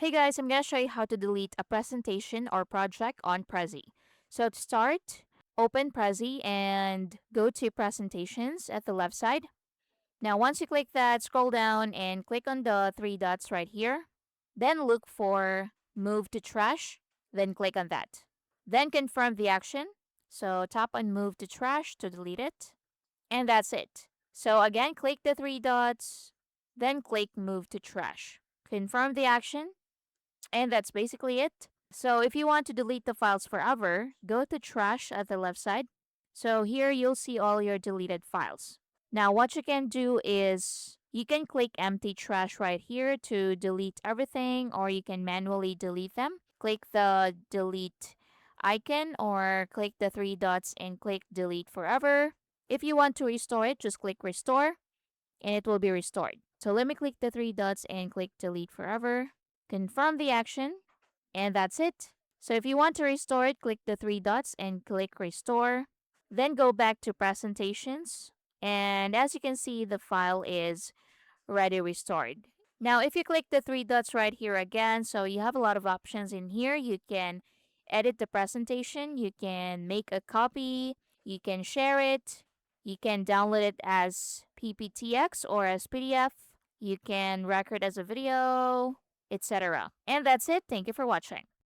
Hey guys, I'm gonna show you how to delete a presentation or project on Prezi. So to start, open Prezi and go to presentations at the left side. Now once you click that, scroll down and click on the three dots right here. Then look for move to trash, then click on that. Then confirm the action. So tap on move to trash to delete it. And that's it. So again, click the three dots, then click move to trash. Confirm the action, and that's basically it. So if you want to delete the files forever, go to trash at the left side. So here you'll see all your deleted files. Now what you can do is you can click empty trash right here to delete everything, or you can manually delete them. Click the delete icon or click the three dots and click delete forever. If you want to restore it, just click restore and it will be restored. So let me click the three dots and click delete forever. Confirm the action, and that's it. So if you want to restore it, click the three dots and click restore. Then go back to presentations. And as you can see, the file is already restored. Now, if you click the three dots right here again, so you have a lot of options in here. You can edit the presentation, you can make a copy, you can share it, you can download it as PPTX or as PDF, you can record as a video, etc. And that's it. Thank you for watching.